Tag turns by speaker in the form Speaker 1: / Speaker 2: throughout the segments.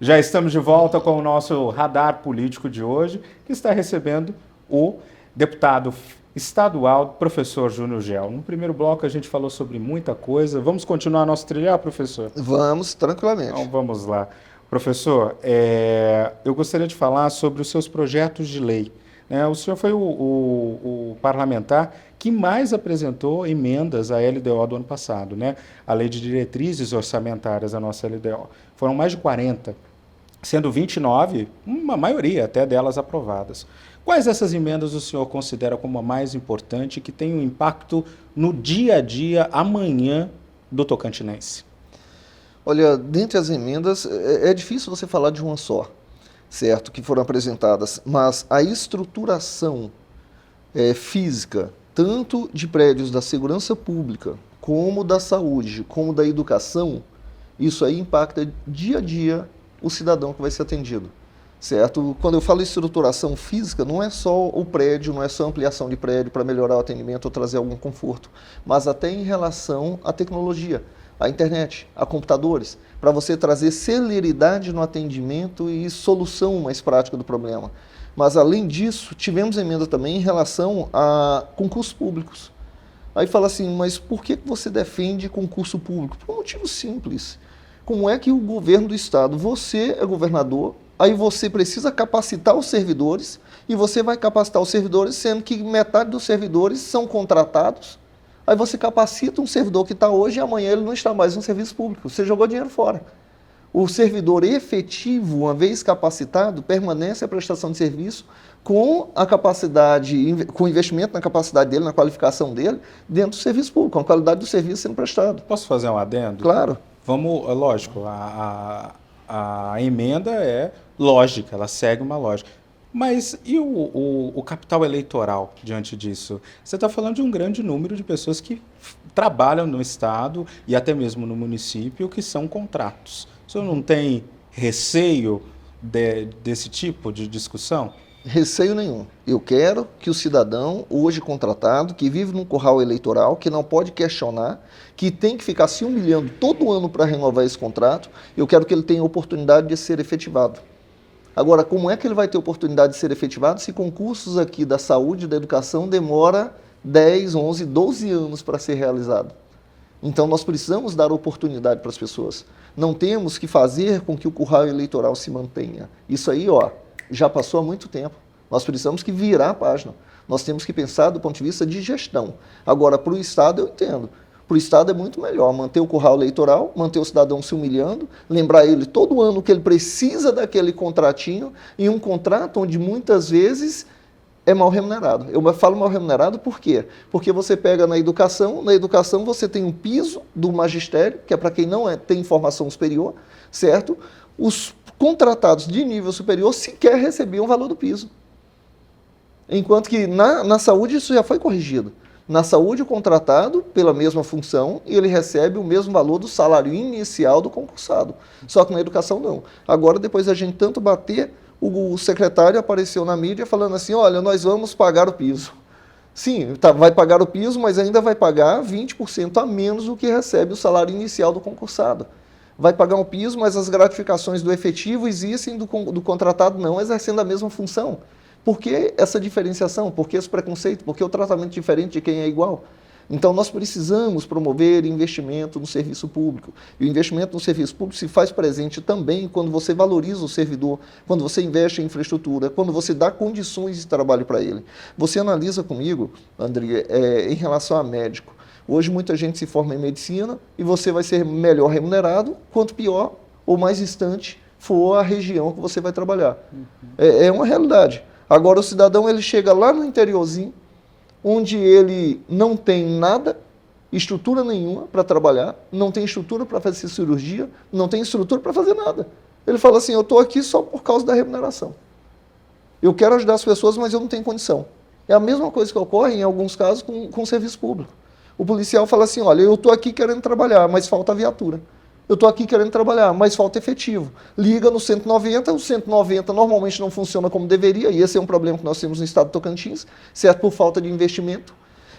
Speaker 1: Já estamos de volta com o nosso radar político de hoje, que está recebendo o deputado estadual, professor Júnior Gel. No primeiro bloco a gente falou sobre muita coisa. Vamos continuar nosso trilhar, professor?
Speaker 2: Vamos, tranquilamente.
Speaker 1: Então vamos lá. Professor, eu gostaria de falar sobre os seus projetos de lei. O senhor foi o parlamentar que mais apresentou emendas à LDO do ano passado, né? A Lei de Diretrizes Orçamentárias, a nossa LDO. Foram mais de 40, sendo 29, uma maioria até delas aprovadas. Quais dessas emendas o senhor considera como a mais importante e que tem um impacto no dia a dia, amanhã, do tocantinense?
Speaker 2: Olha, dentre as emendas, é difícil você falar de uma só, certo, que foram apresentadas, mas a estruturação física, tanto de prédios da segurança pública, como da saúde, como da educação, isso aí impacta dia a dia o cidadão que vai ser atendido, certo? Quando eu falo estruturação física, não é só o prédio, não é só ampliação de prédio para melhorar o atendimento ou trazer algum conforto, mas até em relação à tecnologia, à internet, a computadores, para você trazer celeridade no atendimento e solução mais prática do problema. Mas, além disso, tivemos emenda também em relação a concursos públicos. Aí fala assim, mas por que você defende concurso público? Por um motivo simples. Como é que o governo do estado, você é governador, aí você precisa capacitar os servidores, e você vai capacitar os servidores, sendo que metade dos servidores são contratados, aí você capacita um servidor que está hoje e amanhã ele não está mais no serviço público, você jogou dinheiro fora. O servidor efetivo, uma vez capacitado, permanece a prestação de serviço com a capacidade, com o investimento na capacidade dele, na qualificação dele, dentro do serviço público, com a qualidade do serviço sendo prestado.
Speaker 1: Posso fazer um adendo?
Speaker 2: Claro.
Speaker 1: Vamos, lógico, a emenda é lógica, ela segue uma lógica. Mas e o capital eleitoral diante disso? Você está falando de um grande número de pessoas que trabalham no Estado e até mesmo no município que são contratos. O senhor não tem receio desse tipo de discussão?
Speaker 2: Receio nenhum. Eu quero que o cidadão, hoje contratado, que vive num curral eleitoral, que não pode questionar, que tem que ficar se humilhando todo ano para renovar esse contrato, eu quero que ele tenha a oportunidade de ser efetivado. Agora, como é que ele vai ter oportunidade de ser efetivado se concursos aqui da saúde e da educação demora 10, 11, 12 anos para ser realizado? Então, nós precisamos dar oportunidade para as pessoas. Não temos que fazer com que o curral eleitoral se mantenha. Isso aí, já passou há muito tempo. Nós precisamos que virar a página. Nós temos que pensar do ponto de vista de gestão. Agora, para o Estado, eu entendo. Para o Estado é muito melhor manter o curral eleitoral, manter o cidadão se humilhando, lembrar ele todo ano que ele precisa daquele contratinho, e um contrato onde muitas vezes é mal remunerado. Eu falo mal remunerado por quê? Porque você pega na educação você tem um piso do magistério, que é para quem não tem formação superior, certo? Os contratados de nível superior sequer recebiam o valor do piso. Enquanto que na saúde isso já foi corrigido. Na saúde, o contratado, pela mesma função, ele recebe o mesmo valor do salário inicial do concursado. Só que na educação, não. Agora, depois da gente tanto bater, o secretário apareceu na mídia falando assim, olha, nós vamos pagar o piso. Sim, vai pagar o piso, mas ainda vai pagar 20% a menos do que recebe o salário inicial do concursado. Vai pagar um piso, mas as gratificações do efetivo existem do contratado não exercendo a mesma função. Por que essa diferenciação? Por que esse preconceito? Por que o tratamento diferente de quem é igual? Então, nós precisamos promover investimento no serviço público. E o investimento no serviço público se faz presente também quando você valoriza o servidor, quando você investe em infraestrutura, quando você dá condições de trabalho para ele. Você analisa comigo, André, em relação a médico. Hoje, muita gente se forma em medicina e você vai ser melhor remunerado, quanto pior ou mais distante for a região que você vai trabalhar. É uma realidade. Agora, o cidadão ele chega lá no interiorzinho, onde ele não tem nada, estrutura nenhuma para trabalhar, não tem estrutura para fazer cirurgia, não tem estrutura para fazer nada. Ele fala assim, eu estou aqui só por causa da remuneração. Eu quero ajudar as pessoas, mas eu não tenho condição. É a mesma coisa que ocorre em alguns casos com o serviço público. O policial fala assim, olha, eu estou aqui querendo trabalhar, mas falta viatura. Eu estou aqui querendo trabalhar, mas falta efetivo. Liga no 190, o 190 normalmente não funciona como deveria, e esse é um problema que nós temos no estado de Tocantins, certo? Por falta de investimento.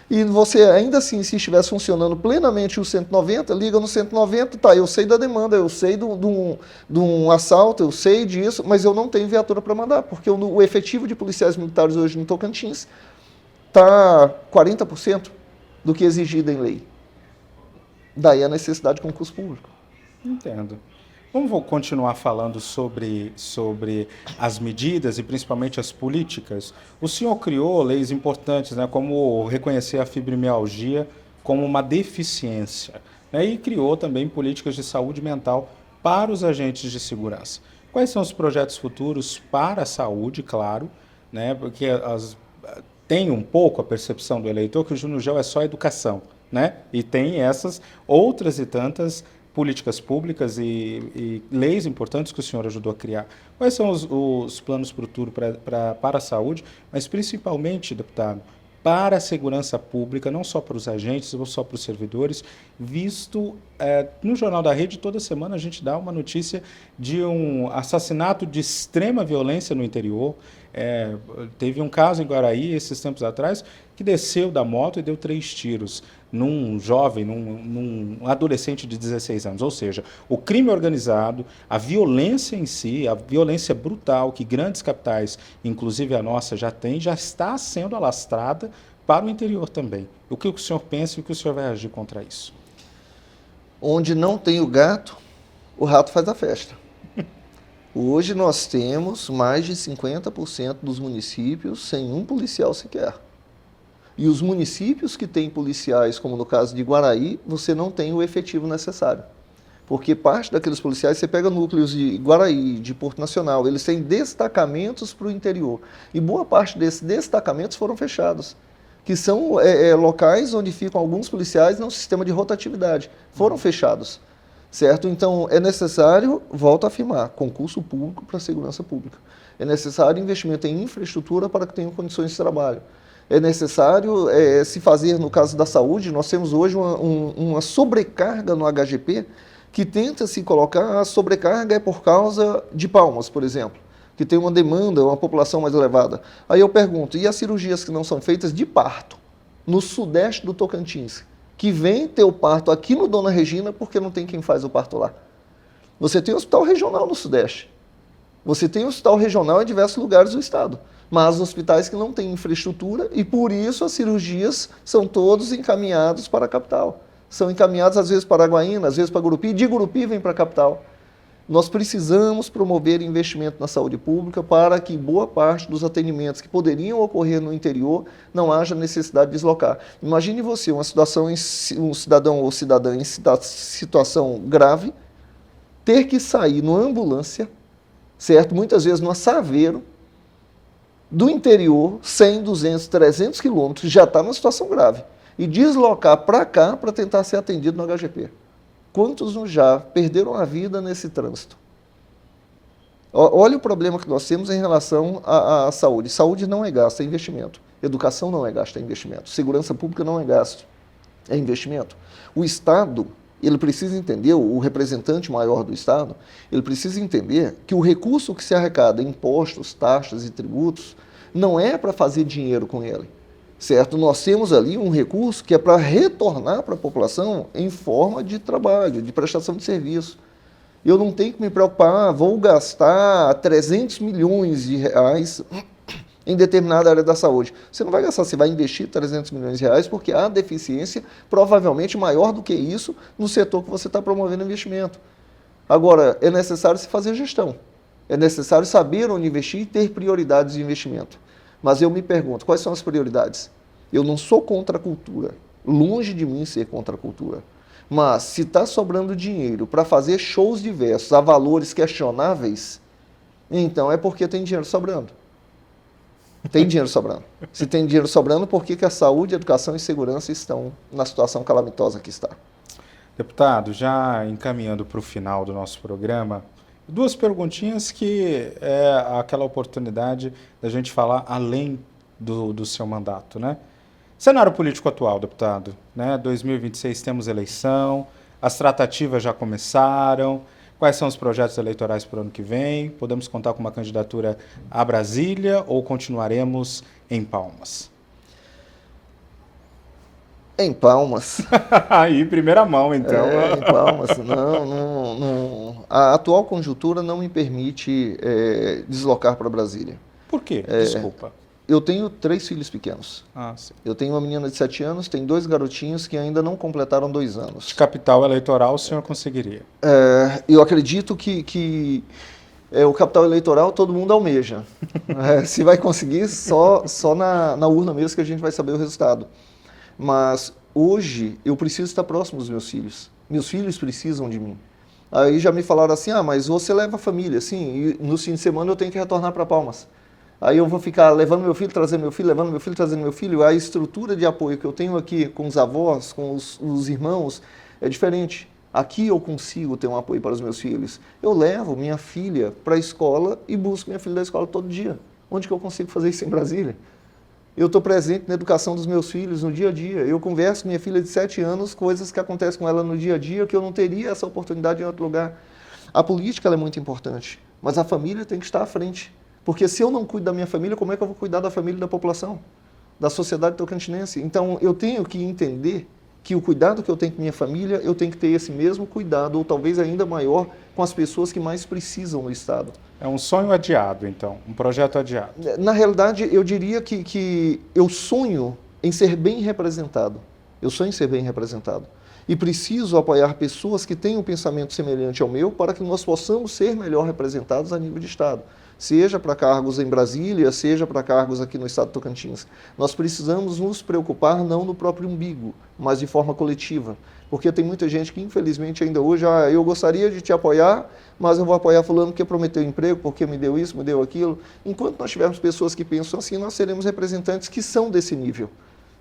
Speaker 2: E você, ainda assim, se estivesse funcionando plenamente o 190, liga no 190, tá, eu sei da demanda, eu sei de um assalto, eu sei disso, mas eu não tenho viatura para mandar, porque o efetivo de policiais militares hoje no Tocantins está 40% do que é exigido em lei. Daí a necessidade de concurso público.
Speaker 1: Entendo. Vamos continuar falando sobre as medidas e principalmente as políticas. O senhor criou leis importantes, né, como reconhecer a fibromialgia como uma deficiência, né, e criou também políticas de saúde mental para os agentes de segurança. Quais são os projetos futuros para a saúde, claro, né, porque tem um pouco a percepção do eleitor que o Júnior Gel é só educação, né? E tem essas outras e tantas políticas públicas e leis importantes que o senhor ajudou a criar. Quais são os planos para o futuro para a saúde, mas principalmente, deputado, para a segurança pública, não só para os agentes, não só para os servidores, visto no Jornal da Rede, toda semana a gente dá uma notícia de um assassinato de extrema violência no interior. Teve um caso em Guaraí, esses tempos atrás, que desceu da moto e deu 3 tiros num jovem, num adolescente de 16 anos. Ou seja, o crime organizado, a violência em si, a violência brutal que grandes capitais, inclusive a nossa, já tem, já está sendo alastrada para o interior também. O que o senhor pensa e o que o senhor vai agir contra isso?
Speaker 2: Onde não tem o gato, o rato faz a festa. Hoje nós temos mais de 50% dos municípios sem um policial sequer. E os municípios que têm policiais, como no caso de Guaraí, você não tem o efetivo necessário. Porque parte daqueles policiais, você pega núcleos de Guaraí, de Porto Nacional, eles têm destacamentos para o interior. E boa parte desses destacamentos foram fechados, que são locais onde ficam alguns policiais num sistema de rotatividade. Foram fechados, certo? Então, é necessário, volto a afirmar, concurso público para a segurança pública. É necessário investimento em infraestrutura para que tenham condições de trabalho. É necessário se fazer, no caso da saúde, nós temos hoje uma sobrecarga no HGP que tenta se colocar, a sobrecarga é por causa de Palmas, por exemplo, que tem uma demanda, uma população mais elevada. Aí eu pergunto, e as cirurgias que não são feitas de parto, no sudeste do Tocantins, que vem ter o parto aqui no Dona Regina porque não tem quem faz o parto lá? Você tem hospital regional no sudeste, você tem hospital regional em diversos lugares do estado, mas hospitais que não têm infraestrutura e por isso as cirurgias são todos encaminhados para a capital. São encaminhados às vezes para Araguaína, às vezes para Gurupi, de Gurupi vem para a capital. Nós precisamos promover investimento na saúde pública para que boa parte dos atendimentos que poderiam ocorrer no interior não haja necessidade de deslocar. Imagine você, um cidadão ou cidadã em situação grave, ter que sair numa ambulância, certo? Muitas vezes numa Saveiro, do interior, 100, 200, 300 quilômetros, já está numa situação grave, e deslocar para cá para tentar ser atendido no HGP. Quantos já perderam a vida nesse trânsito? Olha o problema que nós temos em relação à saúde. Saúde não é gasto, é investimento. Educação não é gasto, é investimento. Segurança pública não é gasto, é investimento. O Estado, ele precisa entender, o representante maior do Estado, ele precisa entender que o recurso que se arrecada em impostos, taxas e tributos não é para fazer dinheiro com ele, certo? Nós temos ali um recurso que é para retornar para a população em forma de trabalho, de prestação de serviço. Eu não tenho que me preocupar, vou gastar 300 milhões de reais em determinada área da saúde. Você não vai gastar, você vai investir 300 milhões de reais porque há deficiência provavelmente maior do que isso no setor que você está promovendo investimento. Agora, é necessário se fazer gestão. É necessário saber onde investir e ter prioridades de investimento. Mas eu me pergunto, quais são as prioridades? Eu não sou contra a cultura, longe de mim ser contra a cultura. Mas se está sobrando dinheiro para fazer shows diversos a valores questionáveis, então é porque tem dinheiro sobrando. Tem dinheiro sobrando. Se tem dinheiro sobrando, por que a saúde, a educação e segurança estão na situação calamitosa que está?
Speaker 1: Deputado, já encaminhando para o final do nosso programa, 2 perguntinhas que é aquela oportunidade da gente falar além do seu mandato, né? Cenário político atual, deputado, né? 2026 temos eleição, as tratativas já começaram. Quais são os projetos eleitorais para o ano que vem? Podemos contar com uma candidatura a Brasília ou continuaremos em Palmas?
Speaker 2: Em Palmas.
Speaker 1: Aí, em primeira mão, então.
Speaker 2: Em Palmas. Não. A atual conjuntura não me permite deslocar para Brasília.
Speaker 1: Por quê? Desculpa.
Speaker 2: Eu tenho 3 filhos pequenos.
Speaker 1: Sim.
Speaker 2: Eu tenho uma menina de 7 anos, tenho 2 garotinhos que ainda não completaram 2 anos.
Speaker 1: De capital eleitoral o senhor conseguiria?
Speaker 2: Eu acredito que o capital eleitoral todo mundo almeja. Se vai conseguir, só na urna mesmo que a gente vai saber o resultado. Mas hoje eu preciso estar próximo dos meus filhos. Meus filhos precisam de mim. Aí já me falaram assim, mas você leva a família. Sim, e no fim de semana eu tenho que retornar para Palmas. Aí eu vou ficar levando meu filho, trazendo meu filho, levando meu filho, trazendo meu filho. A estrutura de apoio que eu tenho aqui com os avós, com os irmãos, é diferente. Aqui eu consigo ter um apoio para os meus filhos. Eu levo minha filha para a escola e busco minha filha da escola todo dia. Onde que eu consigo fazer isso em Brasília? Eu estou presente na educação dos meus filhos no dia a dia. Eu converso com minha filha de 7 anos, coisas que acontecem com ela no dia a dia, que eu não teria essa oportunidade em outro lugar. A política ela é muito importante, mas a família tem que estar à frente. Porque se eu não cuido da minha família, como é que eu vou cuidar da família e da população? Da sociedade tocantinense? Então, eu tenho que entender que o cuidado que eu tenho com minha família, eu tenho que ter esse mesmo cuidado, ou talvez ainda maior, com as pessoas que mais precisam no Estado.
Speaker 1: É um sonho adiado, então, um projeto adiado.
Speaker 2: Na realidade, eu diria que eu sonho em ser bem representado. Eu sonho em ser bem representado. E preciso apoiar pessoas que têm um pensamento semelhante ao meu para que nós possamos ser melhor representados a nível de Estado. Seja para cargos em Brasília, seja para cargos aqui no Estado de Tocantins. Nós precisamos nos preocupar não no próprio umbigo, mas de forma coletiva. Porque tem muita gente que, infelizmente, ainda hoje, eu gostaria de te apoiar, mas eu vou apoiar fulano porque prometeu emprego, porque me deu isso, me deu aquilo. Enquanto nós tivermos pessoas que pensam assim, nós seremos representantes que são desse nível.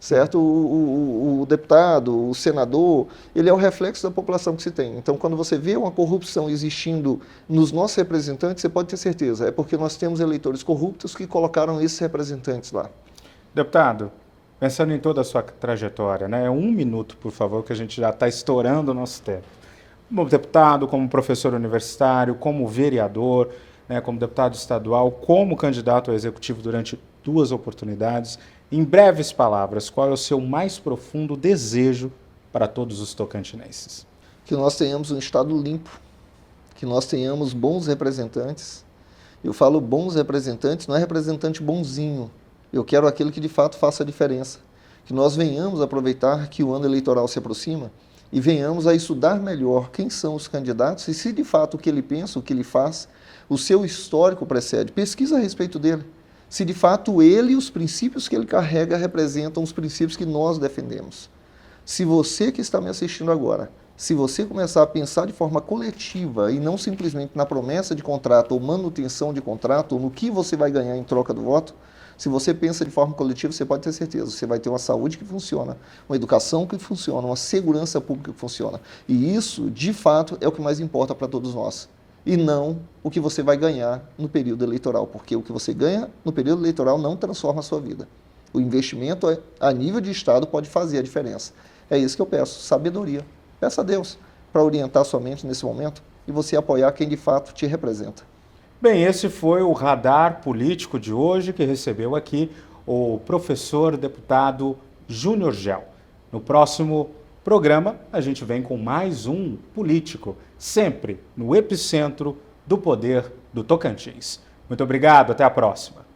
Speaker 2: Certo? O deputado, o senador, ele é o reflexo da população que se tem. Então, quando você vê uma corrupção existindo nos nossos representantes, você pode ter certeza, é porque nós temos eleitores corruptos que colocaram esses representantes lá.
Speaker 1: Deputado, pensando em toda a sua trajetória, né? 1 minuto, por favor, que a gente já está estourando o nosso tempo. Como deputado, como professor universitário, como vereador, né? Como deputado estadual, como candidato ao executivo durante 2 oportunidades. Em breves palavras, qual é o seu mais profundo desejo para todos os tocantinenses?
Speaker 2: Que nós tenhamos um Estado limpo, que nós tenhamos bons representantes. Eu falo bons representantes, não é representante bonzinho. Eu quero aquele que de fato faça a diferença. Que nós venhamos aproveitar que o ano eleitoral se aproxima e venhamos a estudar melhor quem são os candidatos e se de fato o que ele pensa, o que ele faz, o seu histórico precede. Pesquisa a respeito dele. Se de fato ele e os princípios que ele carrega representam os princípios que nós defendemos. Se você que está me assistindo agora, se você começar a pensar de forma coletiva e não simplesmente na promessa de contrato ou manutenção de contrato, ou no que você vai ganhar em troca do voto, se você pensa de forma coletiva, você pode ter certeza, você vai ter uma saúde que funciona, uma educação que funciona, uma segurança pública que funciona. E isso, de fato, é o que mais importa para todos nós. E não o que você vai ganhar no período eleitoral, porque o que você ganha no período eleitoral não transforma a sua vida. O investimento a nível de Estado pode fazer a diferença. É isso que eu peço, sabedoria. Peça a Deus para orientar sua mente nesse momento e você apoiar quem de fato te representa.
Speaker 1: Bem, esse foi o Radar Político de hoje, que recebeu aqui o professor deputado Júnior Gel. No próximo programa, a gente vem com mais um político, sempre no epicentro do poder do Tocantins. Muito obrigado, até a próxima.